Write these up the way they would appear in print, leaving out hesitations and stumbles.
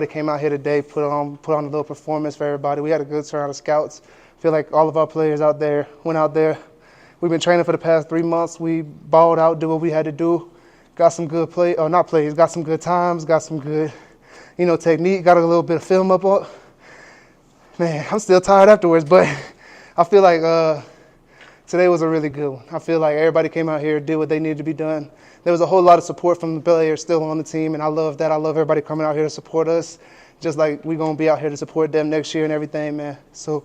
They came out here today, put on a little performance for everybody. We had a good turnout of scouts. I feel like all of our players out there went out there. We've been training for the past 3 months. We balled out, did what we had to do. Got some good got some good times, got some good, technique, got a little bit of film up on. Man, I'm still tired afterwards, but I feel like today was a really good one. I feel like everybody came out here, did what they needed to be done. There was a whole lot of support from the players still on the team, and I love that. I love everybody coming out here to support us, just like we're going to be out here to support them next year and everything, man. So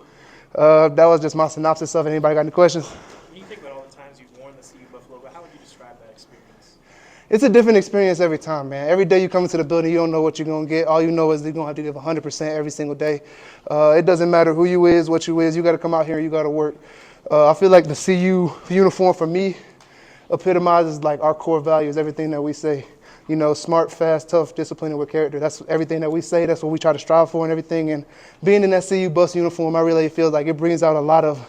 that was just my synopsis of it. Anybody got any questions? When you think about all the times you've worn the CU Buffalo, how would you describe that experience? It's a different experience every time, man. Every day you come into the building, you don't know what you're going to get. All you know is you're going to have to give 100% every single day. It doesn't matter who you is, what you is. You got to come out here and you got to work. I feel like the CU uniform for me epitomizes like our core values, everything that we say. Smart, fast, tough, disciplined, and with character. That's everything that we say. That's what we try to strive for and everything. And being in that CU bus uniform, I really feel like it brings out a lot of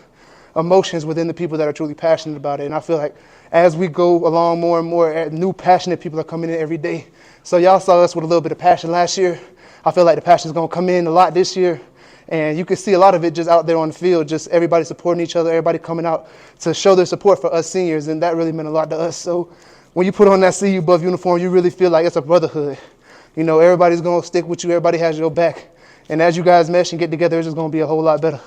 emotions within the people that are truly passionate about it. And I feel like as we go along more and more, new passionate people are coming in every day. So y'all saw us with a little bit of passion last year. I feel like the passion is going to come in a lot this year. And you can see a lot of it just out there on the field, just everybody supporting each other, everybody coming out to show their support for us seniors, and that really meant a lot to us. So when you put on that CU Buff uniform, you really feel like it's a brotherhood. Everybody's going to stick with you, everybody has your back. And as you guys mesh and get together, it's just going to be a whole lot better.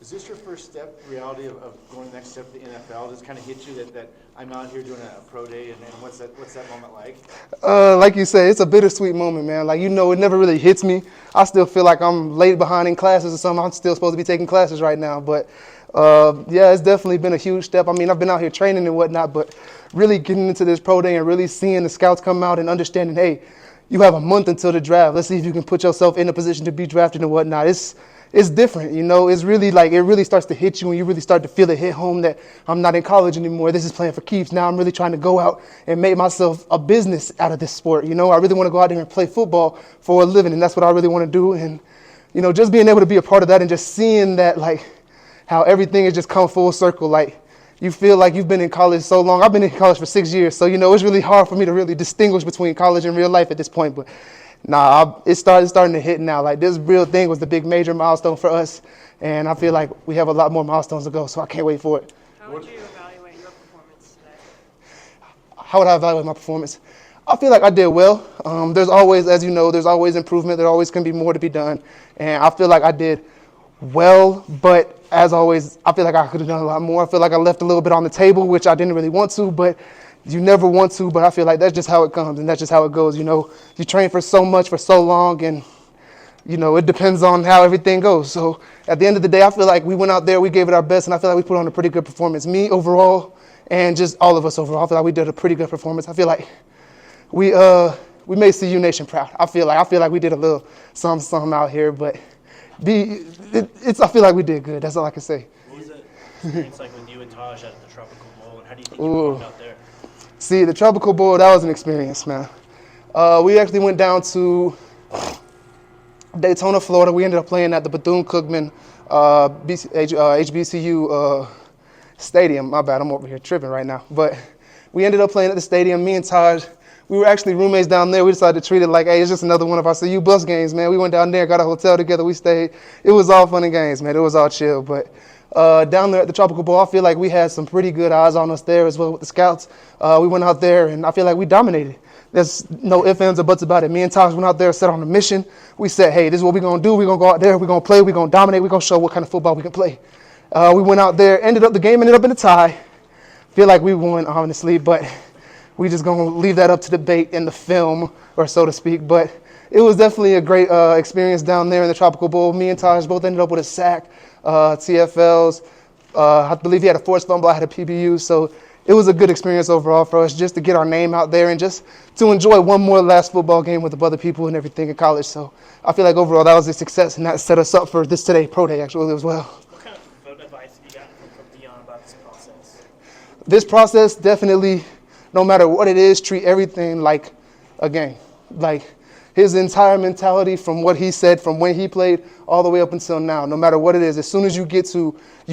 Is this your first step, reality of going the next step to the NFL? Does it kind of hit you that I'm out here doing a pro day, and what's that moment like? Like you said, it's a bittersweet moment, man. Like, it never really hits me. I still feel like I'm late behind in classes or something. I'm still supposed to be taking classes right now. But, yeah, it's definitely been a huge step. I mean, I've been out here training and whatnot, but really getting into this pro day and really seeing the scouts come out and understanding, hey, you have a month until the draft. Let's see if you can put yourself in a position to be drafted and whatnot. It's different, It's really like it really starts to hit you, and you really start to feel it hit home that I'm not in college anymore. This is playing for keeps. Now I'm really trying to go out and make myself a business out of this sport. I really want to go out there and play football for a living, and that's what I really want to do. And just being able to be a part of that and just seeing that, like, how everything has just come full circle. Like, you feel like you've been in college so long. I've been in college for 6 years, so it's really hard for me to really distinguish between college and real life at this point. But it's starting to hit now. Like, this real thing was the big major milestone for us, and I feel like we have a lot more milestones to go, so I can't wait for it. How would you evaluate your performance today? How would I evaluate my performance? I feel like I did well. There's always, as you know, there's always improvement. There always can be more to be done, and I feel like I did well, but as always, I feel like I could have done a lot more. I feel like I left a little bit on the table, which I didn't really want to, but you never want to, but I feel like that's just how it comes, and that's just how it goes. You train for so much for so long, and it depends on how everything goes. So at the end of the day, I feel like we went out there, we gave it our best, and I feel like we put on a pretty good performance. Me overall, and just all of us overall, I feel like we did a pretty good performance. I feel like we made CU Nation proud. I feel like we did a little something out here, but I feel like we did good. That's all I can say. What was that experience like with you and Taj at the Tropical Bowl, and how do you think you performed out there? See, the Tropical Bowl, that was an experience, man. We actually went down to Daytona, Florida. We ended up playing at the Bethune-Cookman HBCU stadium. My bad, I'm over here tripping right now. But we ended up playing at the stadium. Me and Taj, we were actually roommates down there. We decided to treat it like, hey, it's just another one of our CU bus games, man. We went down there, got a hotel together. We stayed. It was all fun and games, man. It was all chill. But down there at the Tropical Bowl, I feel like we had some pretty good eyes on us there as well with the scouts. We went out there, and I feel like we dominated. There's no ifs, ands, or buts about it. Me and Taj went out there, set on a mission. We said, hey, this is what we're going to do. We're going to go out there. We're going to play. We're going to dominate. We're going to show what kind of football we can play. We went out there. The game ended up in a tie. Feel like we won, honestly, but we just going to leave that up to debate in the film, or so to speak. But it was definitely a great experience down there in the Tropical Bowl. Me and Taj both ended up with a sack, TFLs. I believe he had a forced fumble. I had a PBU. So it was a good experience overall for us just to get our name out there and just to enjoy one more last football game with the other people and everything in college. So I feel like overall that was a success, and that set us up for this today pro day actually as well. What kind of advice have you gotten from Dion about this process? This process, definitely, no matter what it is, treat everything like a game. Like, his entire mentality from what he said, from when he played all the way up until now, no matter what it is, as soon as you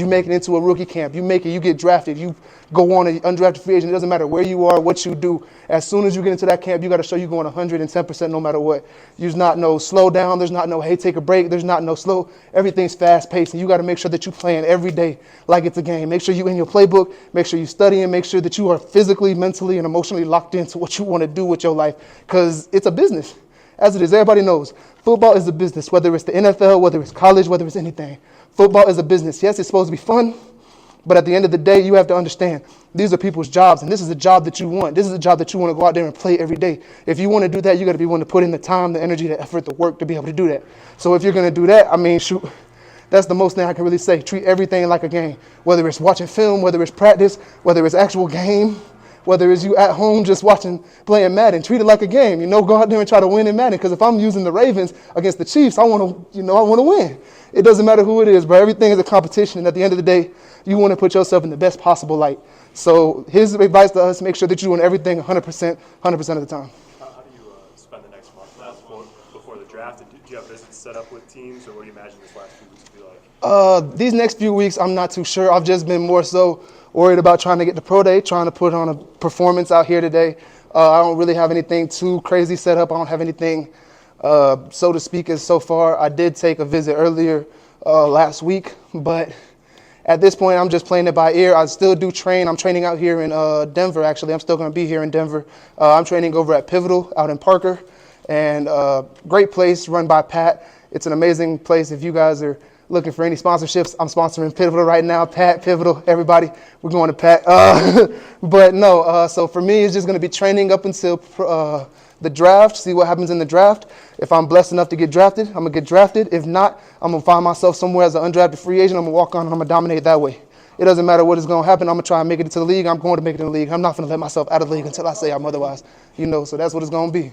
make it into a rookie camp, you get drafted, you go on an undrafted free agent, it doesn't matter where you are, what you do. As soon as you get into that camp, you got to show you're going 110% no matter what. There's not no slow down, there's not no, hey, take a break, there's not no slow. Everything's fast paced, and you got to make sure that you're playing every day like it's a game. Make sure you're in your playbook, make sure you're studying, make sure that you are physically, mentally, and emotionally locked into what you want to do with your life, because it's a business. As it is, everybody knows, football is a business, whether it's the NFL, whether it's college, whether it's anything. Football is a business. Yes, it's supposed to be fun, but at the end of the day, you have to understand, these are people's jobs, and this is a job that you want. This is a job that you want to go out there and play every day. If you want to do that, you got to be willing to put in the time, the energy, the effort, the work to be able to do that. So if you're going to do that, I mean, shoot, that's the most thing I can really say. Treat everything like a game, whether it's watching film, whether it's practice, whether it's actual game, whether it's you at home just playing Madden. Treat it like a game. Go out there and try to win in Madden. Because if I'm using the Ravens against the Chiefs, I want to win. It doesn't matter who it is, but everything is a competition. And at the end of the day, you want to put yourself in the best possible light. So his advice to us, make sure that you're doing everything 100% of the time. How do you spend the next month before the draft? Do you have visits set up with teams, or what do you imagine this last few weeks will be like? These next few weeks, I'm not too sure. I've just been more so worried about trying to get the pro day, trying to put on a performance out here today. I don't really have anything too crazy set up. I don't have anything, so to speak, as so far. I did take a visit earlier last week, but at this point, I'm just playing it by ear. I still do train. I'm training out here in Denver, actually. I'm still going to be here in Denver. I'm training over at Pivotal out in Parker, and great place run by Pat. It's an amazing place. If you guys are looking for any sponsorships, I'm sponsoring Pivotal right now. Pat, Pivotal, everybody, we're going to Pat. But no, so for me, it's just going to be training up until the draft, see what happens in the draft. If I'm blessed enough to get drafted, I'm going to get drafted. If not, I'm going to find myself somewhere as an undrafted free agent. I'm going to walk on and I'm going to dominate that way. It doesn't matter what is going to happen. I'm going to try and make it into the league. I'm going to make it in the league. I'm not going to let myself out of the league until I say I'm otherwise. So that's what it's going to be.